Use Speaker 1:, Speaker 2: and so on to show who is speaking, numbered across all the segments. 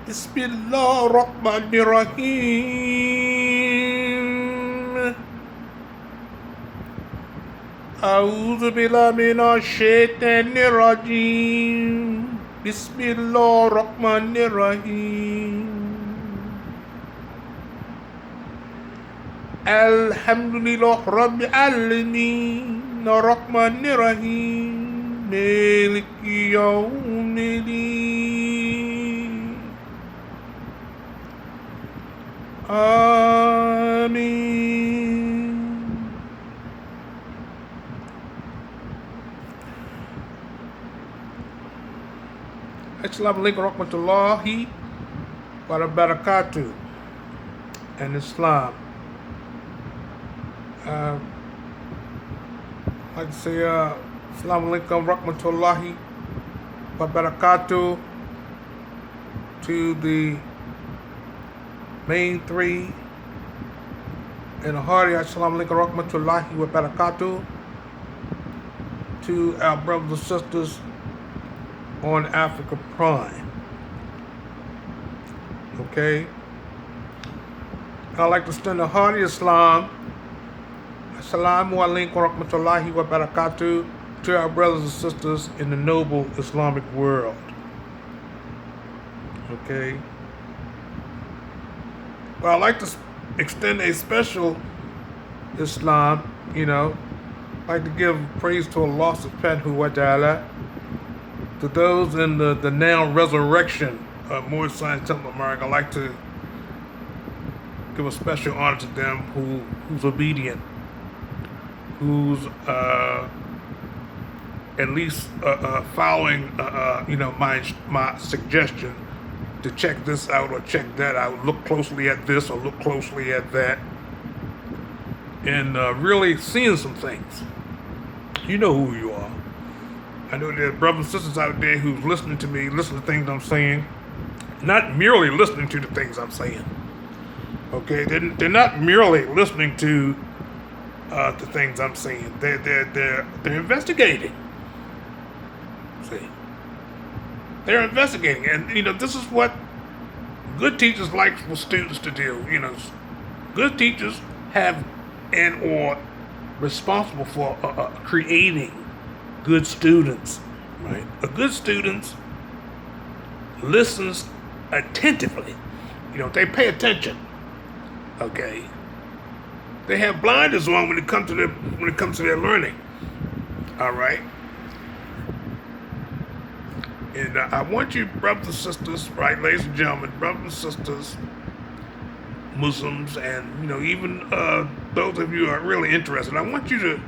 Speaker 1: Bismillahirrahmanirrahim. A'udzu billahi minasyaitonir rajim. Bismillahirrahmanirrahim. Alhamdulillah rabbil alamin. Arrahmanirrahim. Maliki yaumiddin. Amin. Assalamualaikum warahmatullahi wabarakatuh. And Islam. I'd like to say Assalamualaikum warahmatullahi wabarakatuh to the main three, and a hearty Assalamualaikum warahmatullahi wabarakatuh to our brothers and sisters on Africa Prime. Okay? I'd like to extend a hearty Islam. Assalamu alaikum warahmatullahi wabarakatuh to our brothers and sisters in the noble Islamic world. Okay? Well, I'd like to extend a special Islam, I'd like to give praise to Allah subhanahu wa ta'ala, to those in the now resurrection of Moorish Science Temple America. I'd like to give a special honor to them who's obedient, who's at least following my suggestion to check this out or check that out, look closely at this or look closely at that, and really seeing some things. You know who you are. I know there are brothers and sisters out there who's listening to me, listening to things I'm saying, not merely listening to the things I'm saying. Okay, they're not merely listening to the things I'm saying. They're investigating. See, they're investigating, and this is what good teachers like for students to do. Good teachers have and or responsible for creating good students. Right, a good student listens attentively. They pay attention. Okay. They have blinders on when it comes to their learning. All right. And I want you, brothers and sisters, right, ladies and gentlemen, brothers and sisters, Muslims, and even those of you who are really interested, I want you to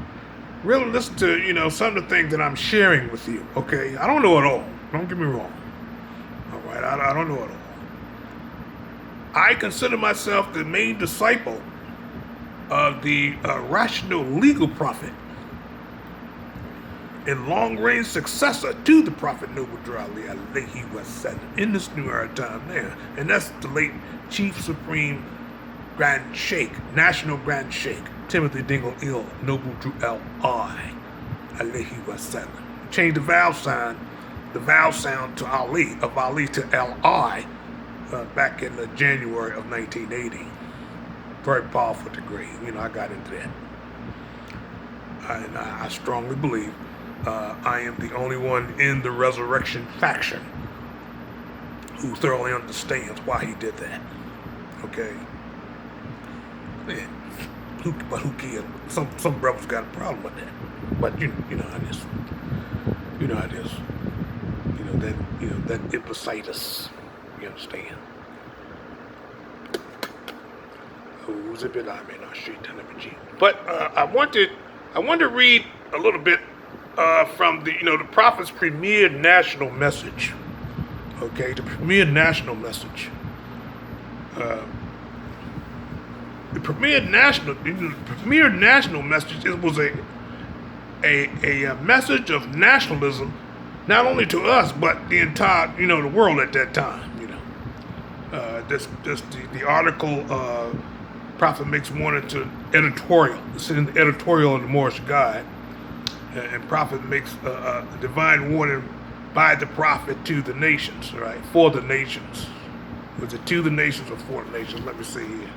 Speaker 1: really listen to some of the things that I'm sharing with you. Okay. I don't know it all. Don't get me wrong. All right. I don't know it all. I consider myself the main disciple of the rational legal prophet and long-range successor to the Prophet Noble Ali alayhi wasallam in this new era time now. And that's the late Chief Supreme Grand Sheikh, National Grand Sheikh, Timothy Dingle Ill Noble Ali alayhi wasallam. Changed the vowel sound to Ali, of Ali to Li, back in January of 1980. Very powerful degree. I got into that. And I strongly believe I am the only one in the resurrection faction who thoroughly understands why he did that. Okay? Yeah. But who cares? Some brothers got a problem with that. But you know how it is. You know how it is. That ippositis. You understand? But I want to read a little bit from the Prophet's premier national message. Okay, the premier national message. The premier national message was a message of nationalism, not only to us but the entire the world at that time. The article Prophet makes one into editorial. It's in the editorial in the Moorish Guide, and Prophet makes a divine warning by the Prophet to the nations, right, for the nations. Was it to the nations or for the nations? Let me see here.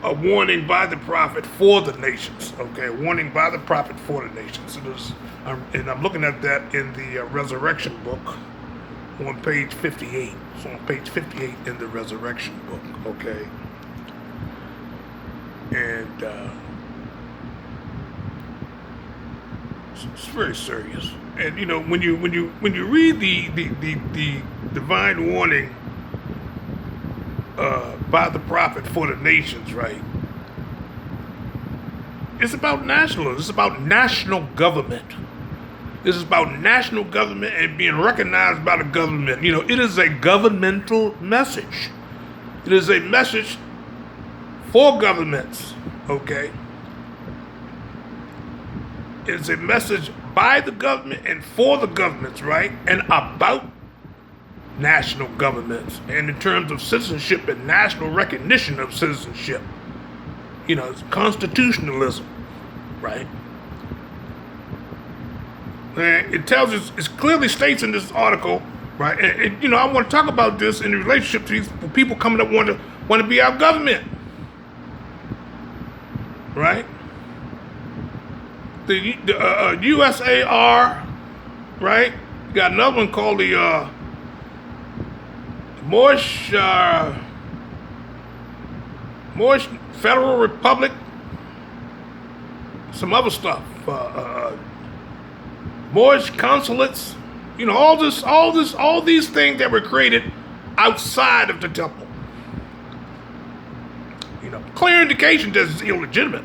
Speaker 1: A warning by the prophet for the nations. Okay, a warning by the prophet for the nations. And I'm looking at that in the Resurrection book on page 58. So on page 58 in the Resurrection book. Okay, and it's very serious. And you know, when you read the divine warning by the prophet for the nations, right? It's about nationalism. It's about national government. This is about national government and being recognized by the government. You know, it is a governmental message. It is a message for governments, okay? It's a message by the government and for the governments, right? And about national governments, and in terms of citizenship and national recognition of citizenship. You know, it's constitutionalism, right? And it tells us, it clearly states in this article, right? And you know, I want to talk about this in relationship to these people coming up want to be our government, right? The USAR, right? You got another one called the Moorish Federal Republic, some other stuff, Moorish consulates, you know, all these things that were created outside of the temple. You know, clear indication that it's illegitimate.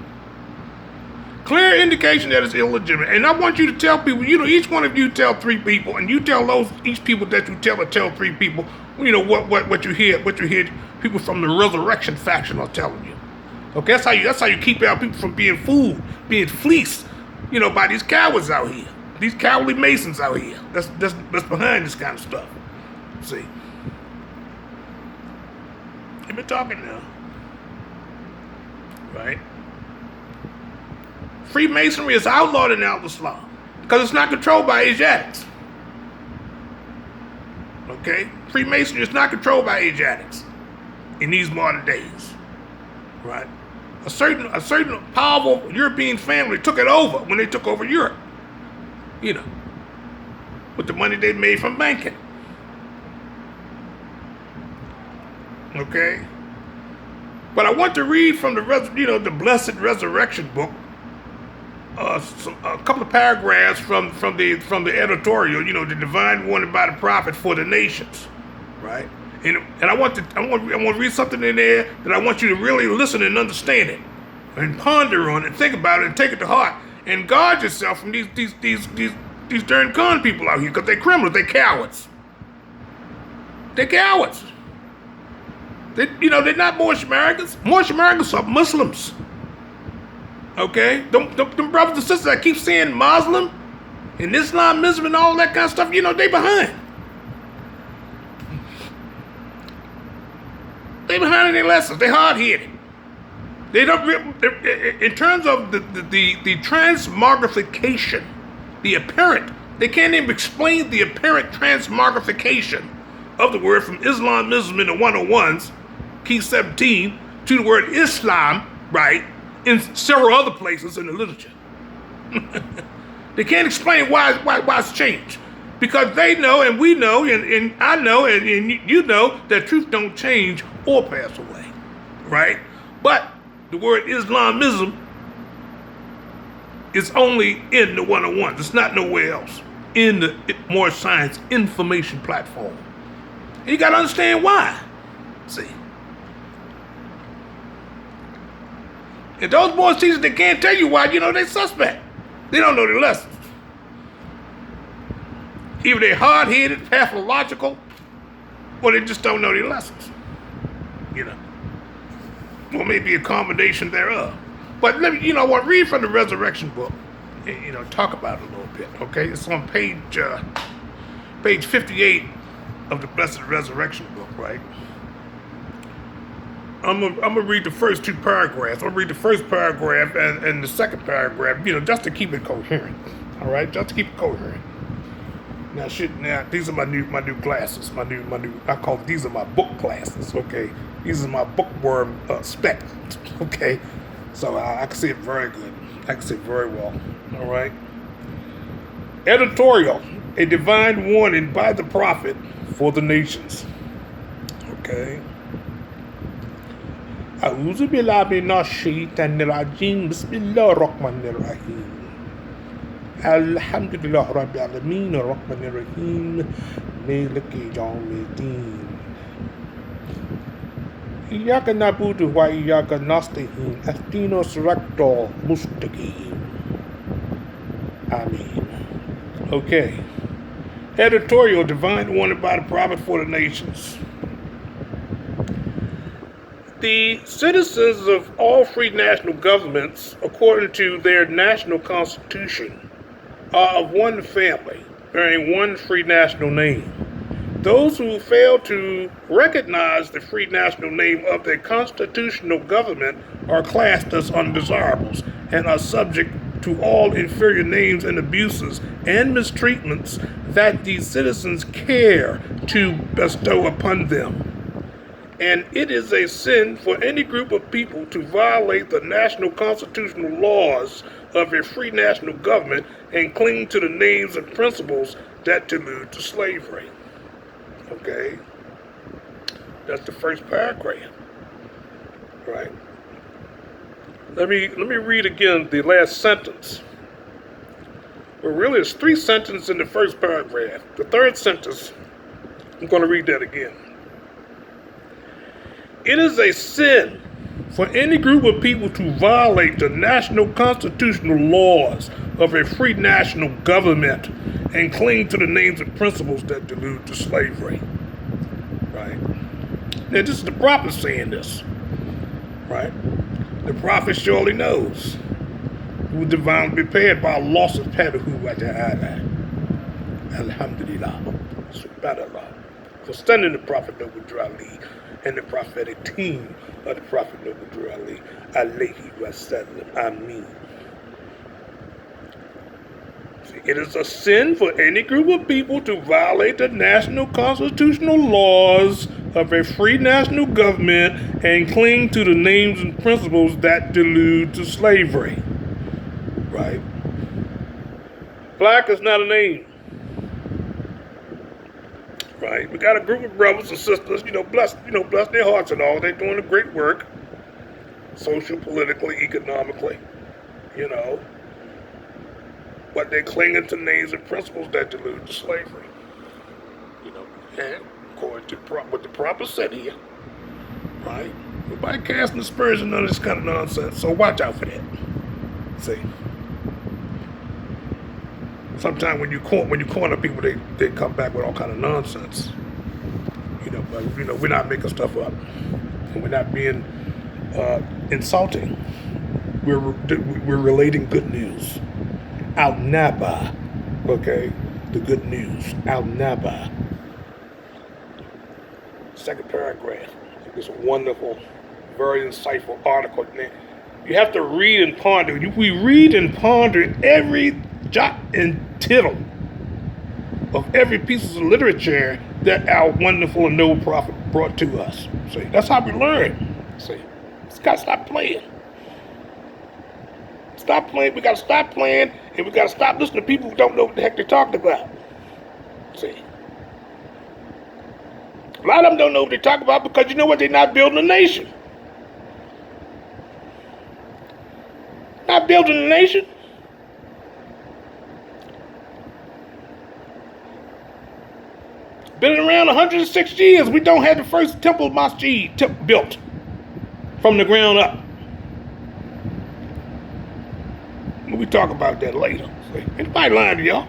Speaker 1: Clear indication that it's illegitimate. And I want you to tell people, you know, each one of you tell 3 people, and you tell each people that you tell 3 people, you know, what you hear people from the resurrection faction are telling you. Okay, that's how you keep out people from being fooled, being fleeced, you know, by these cowards out here. These cowardly masons out here. That's behind this kind of stuff. See. You've been talking now. Right? Freemasonry is outlawed in Al-Islam because it's not controlled by Asiatics. Okay? Freemasonry is not controlled by Asiatics in these modern days. Right? A certain powerful European family took it over when they took over Europe. You know, with the money they made from banking. Okay? But I want to read from the Blessed Resurrection book, a couple of paragraphs from the editorial, you know, the divine warning by the prophet for the nations, right? And I want to read something in there that I want you to really listen and understand it, and ponder on it, and think about it, and take it to heart, and guard yourself from these darn con people out here, because they're criminals, they're cowards. They're cowards. They're not Moorish Americans. Moorish Americans are Muslims. Okay? Them brothers and sisters that keep saying Muslim and Islamism and all that kind of stuff, you know, they behind. They behind in their lessons. They hard-headed. They don't, in terms of the transmogrification, the apparent, they can't even explain the apparent transmogrification of the word from Islamism in the 101s, key 17, to the word Islam, right, in several other places in the literature. They can't explain why it's changed. Because they know, and we know, and I know, and you know, that truth don't change or pass away, right? But the word Islamism is only in the 101s. It's not nowhere else in the More Science information platform. And you got to understand why. See. And those boys teachers, they can't tell you why, you know, they're suspect. They don't know their lessons. Either they're hard-headed, pathological, or they just don't know their lessons. You know. Or maybe a combination thereof. But let me, you know, what, read from the Resurrection book and, you know, talk about it a little bit, okay? It's on page 58 of the Blessed Resurrection book, right? I'm gonna read the first 2 paragraphs. I'll read the first paragraph and the second paragraph, you know, just to keep it coherent. All right, just to keep it coherent. Now these are my new glasses. My new I call these are my book glasses. Okay, these are my bookworm spec. Okay, so I can see it very good. I can see it very well. All right. Editorial: a divine warning by the prophet for the nations. Okay. أعوذ بالله من الشيطان الرجيم بسم الله الرحمن الرحيم الحمد لله رب العالمين الرحمن الرحيم مالك يوم الدين إياك نعبد وإياك نستعين اهدنا الصراط المستقيم. Amen. Okay. Editorial: divine warning by the prophet for the nations. The citizens of all free national governments, according to their national constitution, are of one family, bearing one free national name. Those who fail to recognize the free national name of their constitutional government are classed as undesirables and are subject to all inferior names and abuses and mistreatments that these citizens care to bestow upon them. And it is a sin for any group of people to violate the national constitutional laws of a free national government and cling to the names and principles that delude to slavery. Okay? That's the first paragraph. Right? Let me read again the last sentence. Well, really, it's 3 sentences in the first paragraph. The third sentence, I'm going to read that again. It is a sin for any group of people to violate the national constitutional laws of a free national government and cling to the names and principles that delude to slavery. Right? Now, this is the prophet saying this. Right? The prophet surely knows who divinely prepared by loss of Padahu wa ta'ala. Alhamdulillah. Subhanallah. For sending the prophet Noble Ali and the prophetic team of the prophet Noble Ali alayhi wa sallam. Ameen. It is a sin for any group of people to violate the national constitutional laws of a free national government and cling to the names and principles that delude to slavery. Right? Black is not a name. Right? We got a group of brothers and sisters, bless their hearts and all. They're doing a great work, social, politically, economically, but they're clinging to names and principles that delude to slavery. And according to what the prophet said here, right? Nobody casting aspersion on this kind of nonsense, so watch out for that. See? Sometimes when you corner people, they come back with all kind of nonsense. But we're not making stuff up, and we're not being insulting. We're relating good news. Al Naba, okay, the good news. Al Naba. Second paragraph. It's a wonderful, very insightful article. You have to read and ponder. We read and ponder every jot and tittle of every piece of literature that our wonderful and noble prophet brought to us. See, that's how we learn. See, it's got to stop playing. Stop playing. We got to stop playing, and we got to stop listening to people who don't know what the heck they're talking about. See, a lot of them don't know what they're talking about because you know what? They're not building a nation. Not building a nation. Been around 106 years. We don't have the first temple masjid built from the ground up. We talk about that later. Anybody lying to y'all?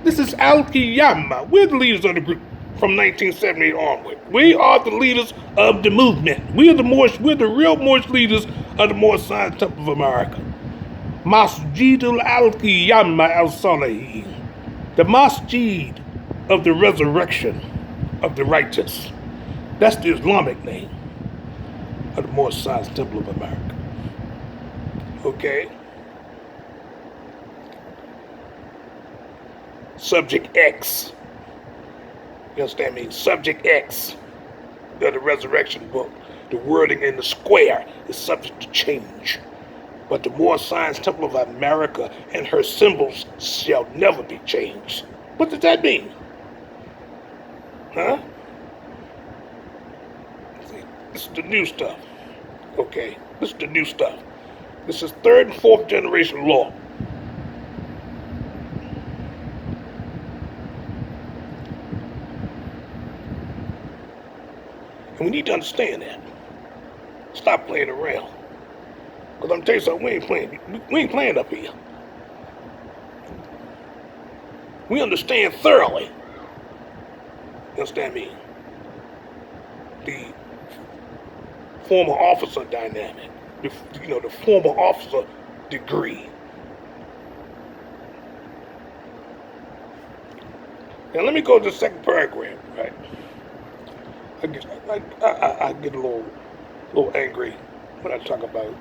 Speaker 1: This is Al-Qiyamah. We're the leaders of the group from 1978 onward. We are the leaders of the movement. We're the real Moorish leaders of the Moorish Science Temple of America. Masjid al-Qiyamah al-Salihin. The masjid of the resurrection of the righteous. That's the Islamic name of the Moorish Science Temple of America. Okay? subject X. You understand me? Subject X of the resurrection book. The wording in the square is subject to change. But the Moor Science Temple of America and her symbols shall never be changed. What does that mean? Huh? See, this is the new stuff. Okay, this is the new stuff. This is third and fourth generation law. And we need to understand that. Stop playing around. Because I'm telling you something, we ain't playing up here. We understand thoroughly. You understand me? The former officer dynamic. The former officer degree. Now let me go to the second paragraph, right? I get a little angry when I talk about,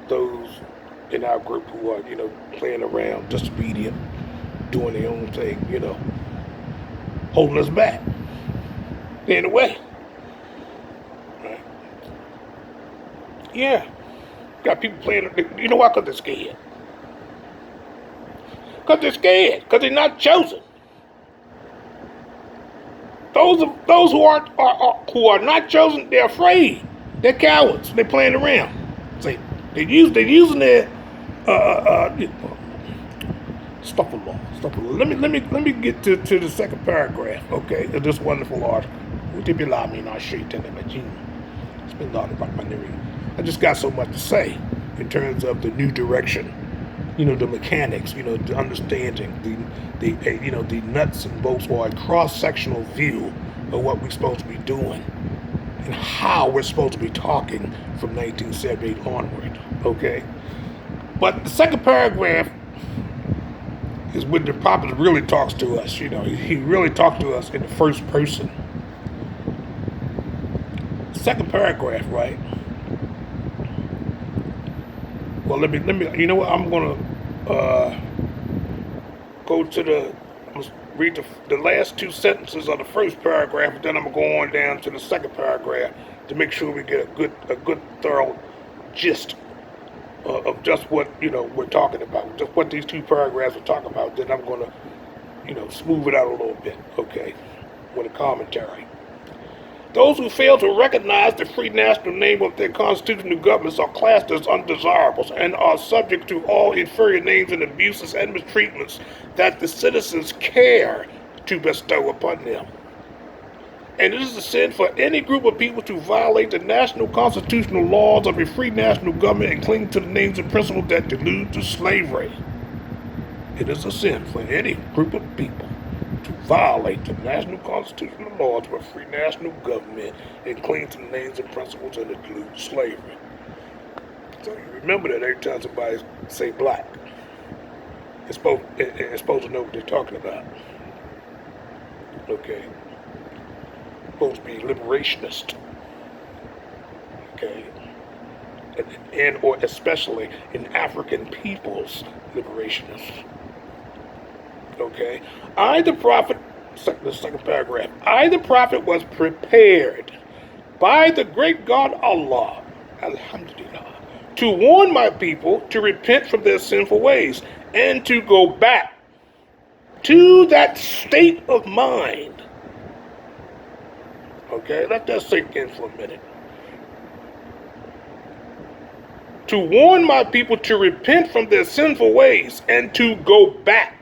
Speaker 1: those in our group who are, playing around, disobedient, doing their own thing, holding us back. They're in the way. Right? Yeah. Got people playing, you know why? Because they're scared. Because they're scared. Because they're not chosen. Those who are not chosen, they're afraid. They're cowards. They're playing around. See, they're using their stuff of law. Let me get to the second paragraph, okay, of this wonderful article. I just got so much to say in terms of the new direction, the mechanics, the understanding, the nuts and bolts, or a cross-sectional view of what we're supposed to be doing and how we're supposed to be talking from 1978 onward, okay? But the second paragraph is when the prophet really talks to us, he really talks to us in the first person. Second paragraph, right? Well, let me. You know what? I'm gonna go to read the last two sentences of the first paragraph, and then I'm gonna go on down to the second paragraph to make sure we get a good thorough gist of just what we're talking about, just what these two paragraphs are talking about. Then I'm gonna smooth it out a little bit, okay, with a commentary. Those who fail to recognize the free national name of their constitutional governments are classed as undesirables and are subject to all inferior names and abuses and mistreatments that the citizens care to bestow upon them. And it is a sin for any group of people to violate the national constitutional laws of a free national government and cling to the names and principles that delude to slavery. It is a sin for any group of people to violate the national constitutional laws of a free national government and cling to the names and principles that delude to slavery. So you remember that every time somebody say black, it's supposed to know what they're talking about. Okay. Supposed to be liberationist. Okay. And or especially in African peoples, liberationists. Okay. The second paragraph. I, the prophet, was prepared by the great God Allah, alhamdulillah, to warn my people to repent from their sinful ways and to go back to that state of mind. Okay, let that sink in for a minute. To warn my people to repent from their sinful ways and to go back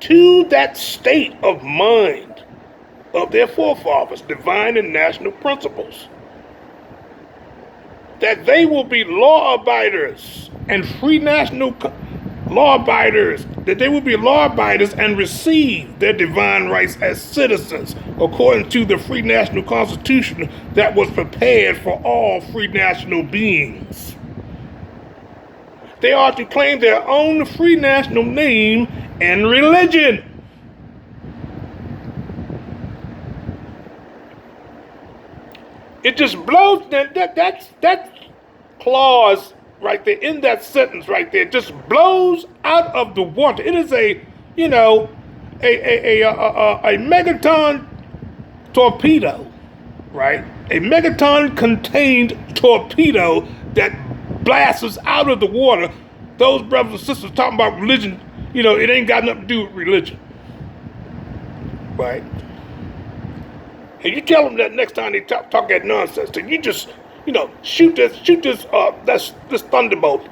Speaker 1: to that state of mind of their forefathers, divine and national principles. That they will be law-abiders and free national law-abiders, that they will be law-abiders and receive their divine rights as citizens according to the free national constitution that was prepared for all free national beings. They are to claim their own free national name and religion. It just blows that clause right there in that sentence right there just blows out of the water. It is a megaton torpedo, right? A megaton contained torpedo that blasts us out of the water. Those brothers and sisters talking about religion, it ain't got nothing to do with religion, right? And you tell them that next time they talk that nonsense, then you just, shoot this thunderbolt.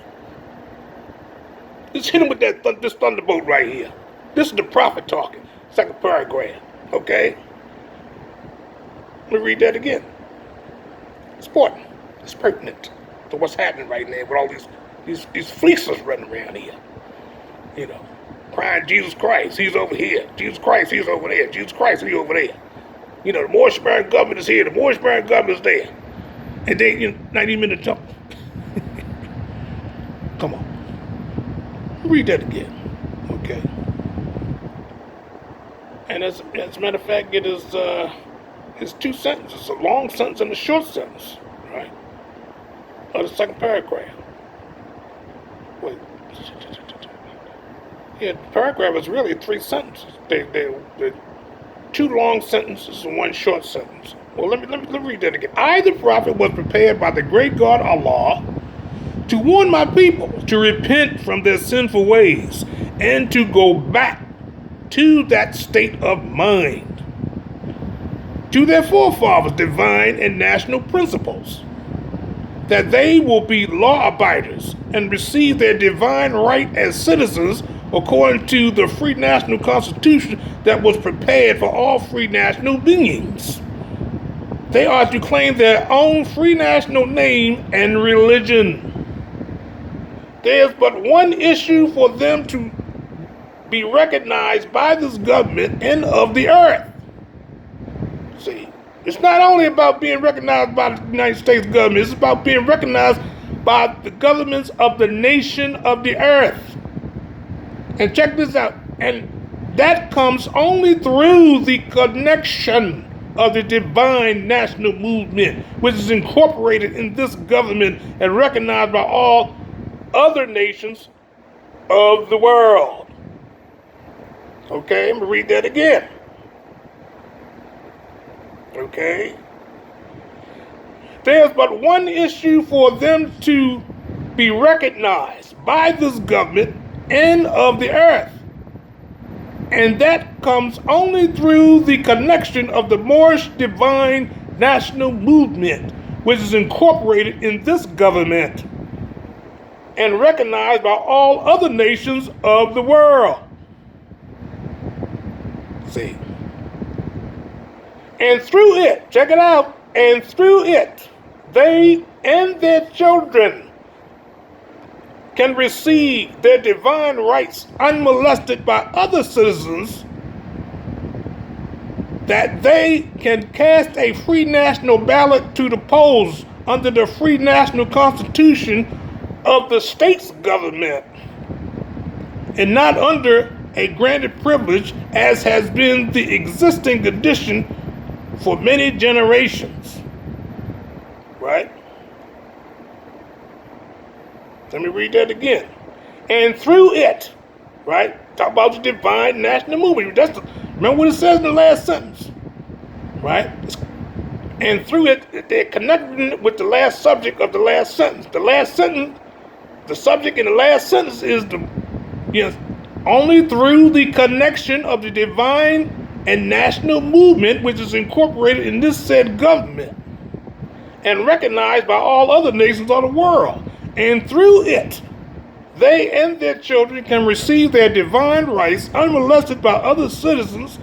Speaker 1: Just hit them with this thunderbolt right here. This is the prophet talking. Second paragraph, okay? Let me read that again. It's important. It's pertinent to what's happening right now with all these fleecers running around here. Crying, Jesus Christ, he's over here. Jesus Christ, he's over there. Jesus Christ, he's over there. The Morris-Barron government is here. The Morris-Barron government is there. And they, not even in the jump. Come on. Read that again. Okay. And as a matter of fact, it's two sentences, a long sentence and a short sentence, right? Of the second paragraph. Wait. Yeah, the paragraph is really three sentences. They're two long sentences and one short sentence. Well, let me read that again. I, the prophet, was prepared by the great God Allah to warn my people to repent from their sinful ways and to go back to that state of mind, to their forefathers' divine and national principles, that they will be law-abiders and receive their divine right as citizens according to the free national constitution that was prepared for all free national beings. They are to claim their own free national name and religion. There's but one issue for them to be recognized by this government and of the earth. See, it's not only about being recognized by the United States government, it's about being recognized by the governments of the nation of the earth. And check this out, and that comes only through the connection of the divine national movement, which is incorporated in this government and recognized by all other nations of the world. Okay, I'm going to read that again. Okay. There's but one issue for them to be recognized by this government and of the earth. And that comes only through the connection of the Moorish divine national movement, which is incorporated in this government and recognized by all other nations of the world. See? And through it, check it out, and through it, they and their children can receive their divine rights unmolested by other citizens, that they can cast a free national ballot to the polls under the free national constitution of the state's government, and not under a granted privilege as has been the existing condition for many generations. Right? Let me read that again. And through it, right? Talk about the divine national movement. Remember what it says in the last sentence, right? And through it, they're connecting with the last subject of the last sentence. The last sentence, the subject in the last sentence is only through the connection of the divine and national movement, which is incorporated in this said government and recognized by all other nations of the world. And through it, they and their children can receive their divine rights unmolested by other citizens,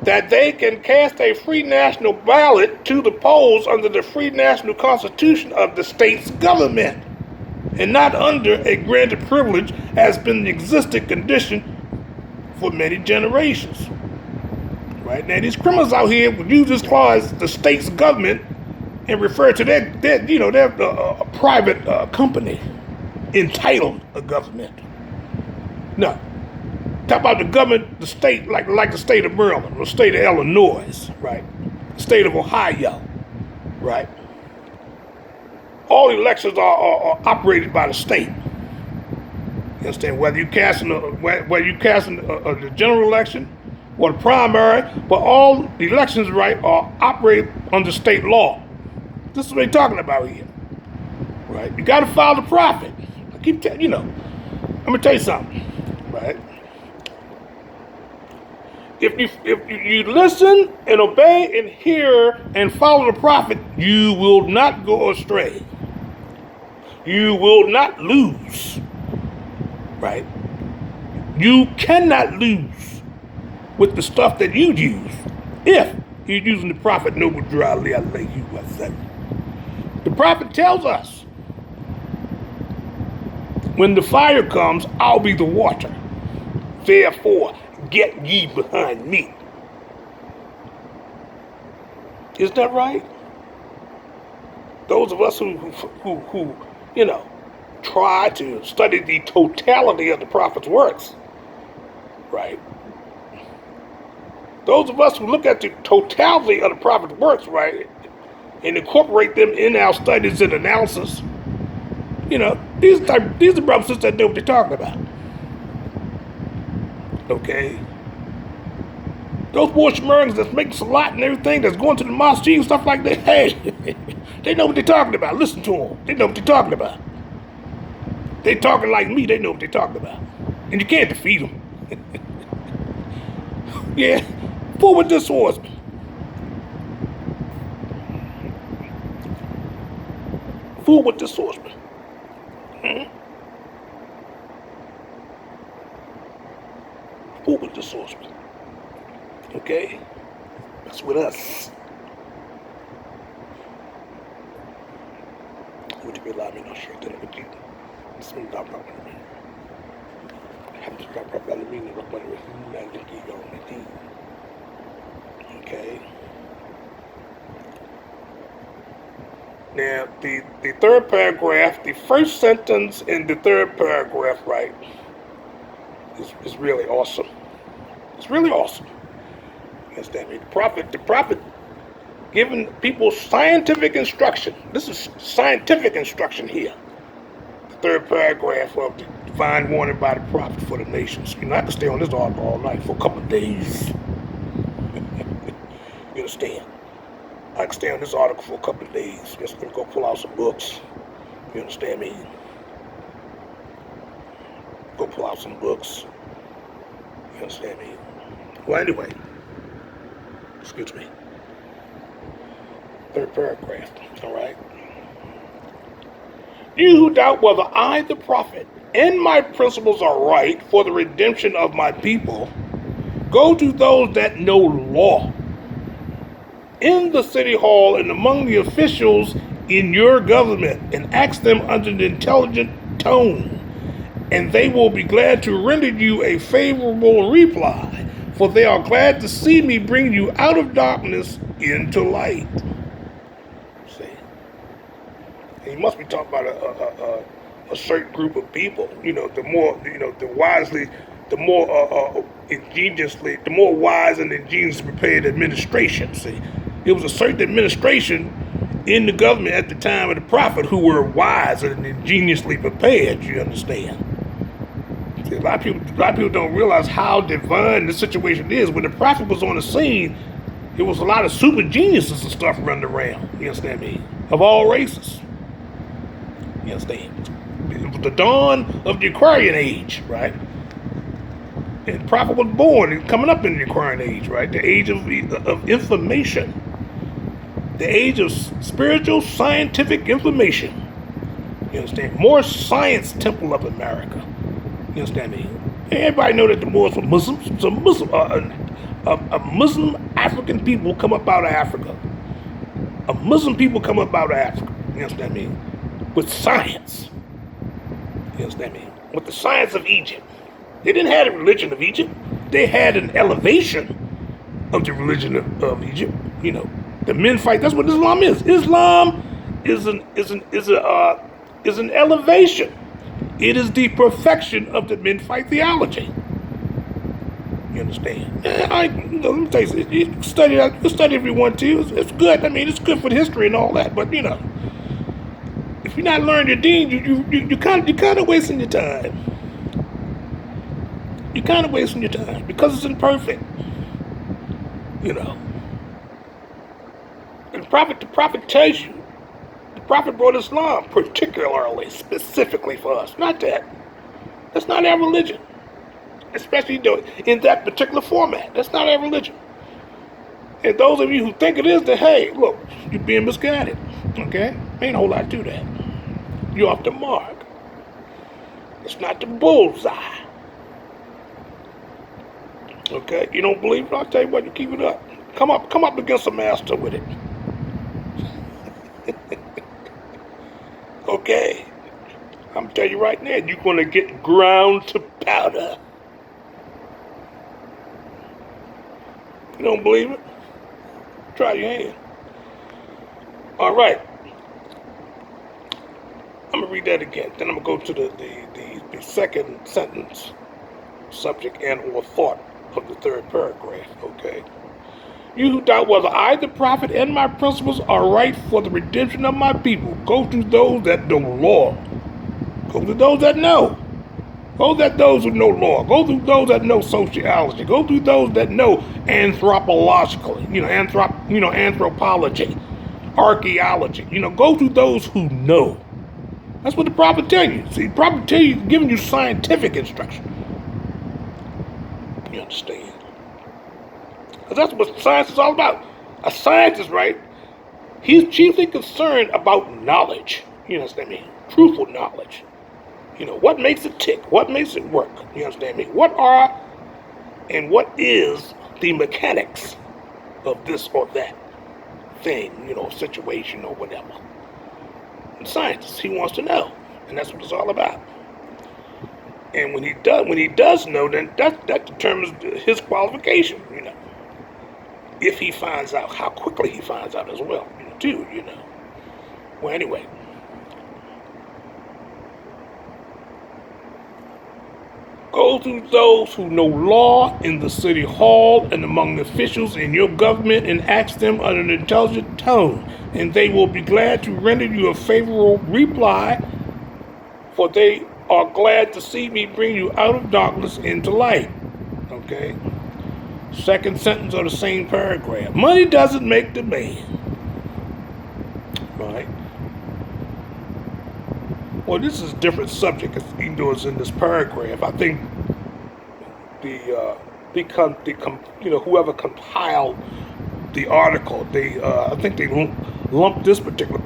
Speaker 1: that they can cast a free national ballot to the polls under the free national constitution of the state's government, and not under a granted privilege has been the existing condition for many generations. Right now, these criminals out here would use this clause, the state's government, and refer to their a private company entitled a government. No, talk about the government, the state, like the state of Maryland, or the state of Illinois, right? The state of Ohio, right? All elections are operated by the state. You understand? Whether you casting the general election or the primary, but all elections, right, are operate under state law. This is what we're talking about here, right? You got to follow the prophet. I keep telling you know. I'm gonna tell you something, right? If you listen and obey and hear and follow the prophet, you will not go astray. You will not lose, right? You cannot lose with the stuff that you use if you're using the prophet noble dry you. The prophet tells us, when the fire comes, I'll be the water. Therefore, get ye behind me. Is that right? Those of us who you know, try to study the totality of the prophet's works, right? Those of us who look at the totality of the prophet's works, right, and incorporate them in our studies and analysis, you know, these are brothers and sisters that know what they're talking about. Okay? Those poor Schmerings that's making salat and everything, that's going to the mosque and stuff like that, hey, they know what they're talking about. Listen to them. They know what they're talking about. They talking like me, they know what they're talking about. And you can't defeat them. Yeah, forward this horseman. Forward this horseman. Forward this horseman. Okay? That's with us. Would you be allowed me no shirt then with you? This one not properly. Have to stop properly meaning what money with you. Okay. Now the third paragraph, the first sentence in the third paragraph, right, is really awesome. It's really awesome. Understand me? The prophet giving people scientific instruction. This is scientific instruction here. The third paragraph of the divine warning by the prophet for the nations. You know, I can stay on this article all night for a couple of days. You understand? I can stay on this article for a couple of days. Just gonna go pull out some books. You understand me? Go pull out some books. You understand me? Well, anyway. Excuse me. Third paragraph. All right. You who doubt whether I, the prophet, and my principles are right for the redemption of my people, go to those that know law in the city hall and among the officials in your government, and ask them under an intelligent tone, and they will be glad to render you a favorable reply, for they are glad to see me bring you out of darkness into light. See? And you must be talking about a certain group of people. You know, the more wise and ingenious prepared administration. See, it was a certain administration in the government at the time of the prophet who were wise and ingeniously prepared. You understand? See, a lot of people don't realize how divine the situation is. When the prophet was on the scene, there was a lot of super geniuses and stuff running around. You understand me? Of all races. You understand? It was the dawn of the Aquarian age, right? And the prophet was born, coming up in the Aquarian age, right? The age of information. The age of spiritual, scientific information. You understand? More science temple of America. You understand me? Everybody know that the Moors were Muslims. So Muslim African people come up out of Africa. A Muslim people come up out of Africa. You understand me? With science. You understand me? With the science of Egypt. They didn't have the religion of Egypt. They had an elevation of the religion of Egypt. You know, the men fight. That's what Islam is. Islam is an elevation. It is the perfection of the men fight theology. You understand? Let me tell you, you can study that. You can study if you want to. It's good. I mean, it's good for the history and all that. But you know, if you're not learning your deen, you kind of wasting your time. You're kind of wasting your time because it's imperfect, you know. And the prophet tells you, the prophet brought Islam particularly, specifically for us. Not that. That's not our religion. Especially in that particular format. That's not our religion. And those of you who think it is, then hey, look, you're being misguided. Okay? Ain't a whole lot to that. You're off the mark. It's not the bullseye. Okay? You don't believe it? I'll tell you what, you keep it up. Come up against a master with it. Okay? I'm telling you right now, you're gonna get ground to powder. You don't believe it? Try your hand. All right. I'm gonna read that again. Then I'm gonna go to the second sentence, subject and or thought of the third paragraph. Okay. You who doubt whether I, the prophet, and my principles are right for the redemption of my people, go to those that know law. Go to those that know. Go to those who know law. Go to those that know sociology. Go to those that know anthropologically. Anthropology, archaeology. Go to those who know. That's what the prophet tell you. See, the prophet tell you, giving you scientific instruction. You understand? Because that's what science is all about. A scientist, right? He's chiefly concerned about knowledge. You understand me? Truthful knowledge. What makes it tick? What makes it work? You understand me? What are and what is the mechanics of this or that thing, situation or whatever? And scientist, he wants to know. And that's what it's all about. And when he does know, then that determines his qualification, If he finds out, how quickly he finds out as well, too. Well, anyway. Go to those who know law in the city hall and among the officials in your government and ask them in an intelligent tone, and they will be glad to render you a favorable reply, for they are glad to see me bring you out of darkness into light. Okay? Second sentence of the same paragraph. Money doesn't make the man. Right? Well, this is a different subject, even though it's in this paragraph. I think whoever compiled the article, I think they lumped this particular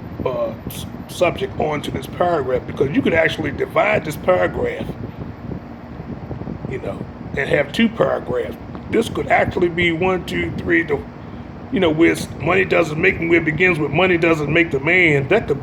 Speaker 1: subject onto this paragraph because you could actually divide this paragraph, and have two paragraphs. This could actually be 1, 2, 3, where money doesn't make, where it begins with money doesn't make the man. That could